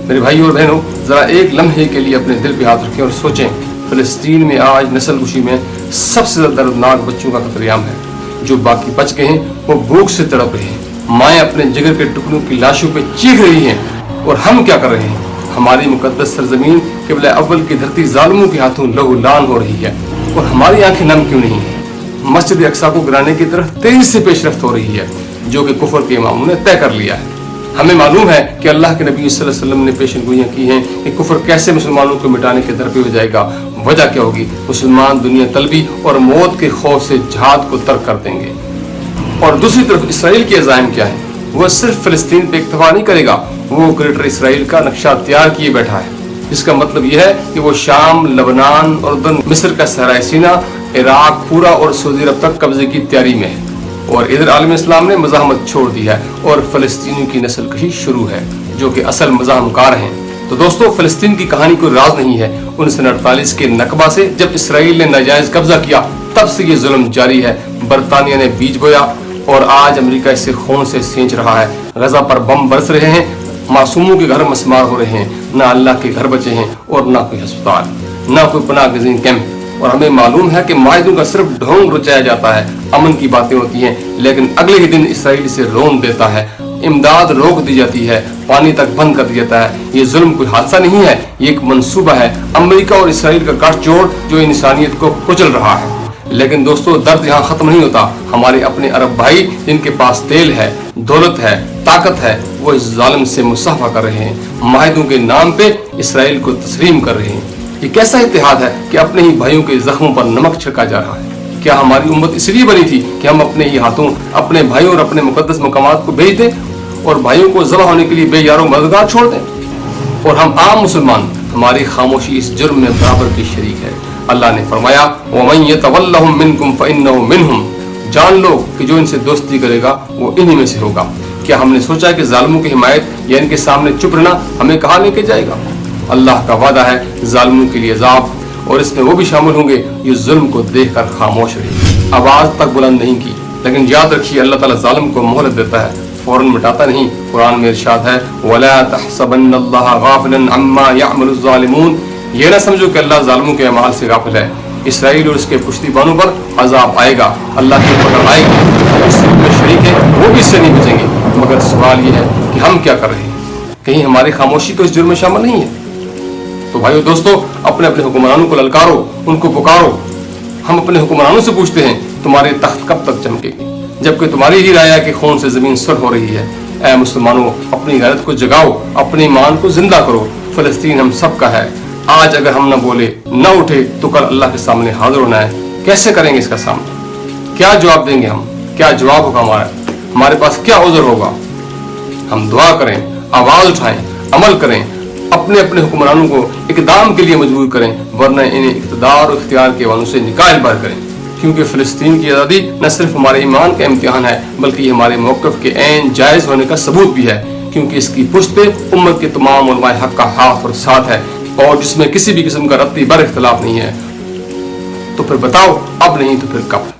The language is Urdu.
میرے بھائیوں اور بہنوں، ذرا ایک لمحے کے لیے اپنے دل پہ ہاتھ رکھیں اور سوچیں، فلسطین میں آج نسل کشی میں سب سے زیادہ دردناک بچوں کا قتل عام ہے۔ جو باقی بچ گئے ہیں وہ بھوک سے تڑپ رہے ہیں، مائیں اپنے جگر کے ٹکڑوں کی لاشوں پہ چیخ رہی ہیں، اور ہم کیا کر رہے ہیں؟ ہماری مقدس سرزمین قبلہ اول کی دھرتی ظالموں کے ہاتھوں لہو لان ہو رہی ہے، اور ہماری آنکھیں نم کیوں نہیں ہیں؟ مسجد اقصیٰ کو گرانے کی طرف تیزی سے پیش رفت ہو رہی ہے، جو کہ کفر کے اماموں نے طے کر لیا ہے۔ ہمیں معلوم ہے کہ اللہ کے نبی صلی اللہ علیہ وسلم نے پیشن گوئیاں کی ہیں کہ کفر کیسے مسلمانوں کو مٹانے کے در پہ ہو جائے گا۔ وجہ کیا ہوگی؟ مسلمان دنیا طلبی اور موت کے خوف سے جہاد کو ترک کر دیں گے۔ اور دوسری طرف اسرائیل کے عزائم کیا ہیں؟ وہ صرف فلسطین پہ اکتفا نہیں کرے گا، وہ گریٹر اسرائیل کا نقشہ تیار کیے بیٹھا ہے، جس کا مطلب یہ ہے کہ وہ شام، لبنان، اردن، مصر کا صحرائے سینا، عراق پورا اور سعودی عرب تک قبضے کی تیاری میں ہے۔ اور ادھر عالم اسلام نے مزاحمت چھوڑ دی ہے اور فلسطینیوں کی نسل کشی شروع ہے، جو کہ اصل مزاحم کار ہیں۔ تو دوستو، فلسطین کی کہانی کوئی راز نہیں ہے۔ 1948 کے نکبہ سے جب اسرائیل نے ناجائز قبضہ کیا، تب سے یہ ظلم جاری ہے۔ برطانیہ نے بیج بویا اور آج امریکہ اسے خون سے سینچ رہا ہے۔ غزہ پر بم برس رہے ہیں، معصوموں کے گھر مسمار ہو رہے ہیں، نہ اللہ کے گھر بچے ہیں اور نہ کوئی ہسپتال، نہ کوئی پناہ گزین کیمپ۔ اور ہمیں معلوم ہے کہ معاہدوں کا صرف ڈھونگ رچایا جاتا ہے، امن کی باتیں ہوتی ہیں، لیکن اگلے ہی دن اسرائیل سے رون دیتا ہے، امداد روک دی جاتی ہے، پانی تک بند کر دیا جاتا ہے۔ یہ ظلم کوئی حادثہ نہیں ہے، یہ ایک منصوبہ ہے، امریکہ اور اسرائیل کا گٹھ جوڑ جو انسانیت کو کچل رہا ہے۔ لیکن دوستو، درد یہاں ختم نہیں ہوتا۔ ہمارے اپنے عرب بھائی جن کے پاس تیل ہے، دولت ہے، طاقت ہے، وہ اس ظالم سے مصافحہ کر رہے ہیں، معاہدوں کے نام پہ اسرائیل کو تسلیم کر رہے ہیں۔ یہ کیسا اتحاد ہے کہ اپنے ہی بھائیوں کے زخموں پر نمک چھڑکا جا رہا ہے؟ کیا ہماری امت اس لیے بنی تھی کہ ہم اپنے ہی ہاتھوں اپنے بھائیوں اور اپنے مقدس مقامات کو بھیج دیں اور بھائیوں کو ذبح ہونے کے لیے بے یار و مددگار چھوڑ دیں؟ اور ہم عام مسلمان، ہماری خاموشی اس جرم میں برابر کی شریک ہے۔ اللہ نے فرمایا، وَمَن يَتَوَلَّهُم مِّنكُمْ فَإِنَّهُ مِنْهُمْ، جان لو کہ جو ان سے دوستی کرے گا وہ انہی میں سے ہوگا۔ کیا ہم نے سوچا کہ ظالموں کی حمایت یا ان کے سامنے چپ رہنا ہمیں کہاں لے کے جائے گا؟ اللہ کا وعدہ ہے ظالموں کے لیے عذاب، اور اس میں وہ بھی شامل ہوں گے جو ظلم کو دیکھ کر خاموش رہے، آواز تک بلند نہیں کی۔ لیکن یاد رکھیے، اللہ تعالیٰ ظالم کو مہلت دیتا ہے، فوراً مٹاتا نہیں۔ قرآن میں ارشاد ہے، وَلَا تَحْسَبَنَّ اللَّهَ غَافِلًا عَمَّا يَعْمَلُ الظَّالِمُونَ، یہ نہ سمجھو کہ اللہ ظالموں کے اعمال سے غافل ہے۔ اسرائیل اور اس کے پشتیبانوں پر عذاب آئے گا، اللہ کی پکڑ آئے گی، اس میں شریک ہیں وہ بھی اس سے نہیں بچیں گے۔ مگر سوال یہ ہے کہ ہم کیا کر رہے ہیں؟ کہیں ہماری خاموشی تو اس جرم میں شامل نہیں ہے؟ تو بھائیو دوستو، اپنے اپنے حکمرانوں کو للکارو، ان کو پکارو۔ ہم اپنے حکمرانوں سے پوچھتے ہیں، تمہارے تخت کب تک چمکے گی، جبکہ تمہاری ہی رعایا کے خون سے زمین سرخ ہو رہی ہے۔ اے مسلمانوں، اپنی غیرت کو جگاؤ، اپنے ایمان کو زندہ کرو۔ فلسطین ہم سب کا ہے۔ آج اگر ہم نہ بولے، نہ اٹھے، تو کل اللہ کے سامنے حاضر ہونا ہے۔ کیسے کریں گے اس کا سامنا؟ کیا جواب دیں گے ہم؟ کیا جواب ہوگا ہمارا؟ ہمارے پاس کیا عذر ہوگا؟ ہم دعا کریں، آواز اٹھائیں، عمل کریں، اپنے اپنے حکمرانوں کو اقدام کے لیے مجبور کریں، ورنہ انہیں اقتدار و اختیار کے وانوں سے نکال باہر کریں۔ کیونکہ فلسطین کی آزادی نہ صرف ہمارے ایمان کا امتحان ہے، بلکہ یہ ہمارے موقف کے عین جائز ہونے کا ثبوت بھی ہے، کیونکہ اس کی پشت پہ امت کے تمام علماء حق کا ہاتھ اور ساتھ ہے، اور جس میں کسی بھی قسم کا رتی بر اختلاف نہیں ہے۔ تو پھر بتاؤ، اب نہیں تو پھر کب؟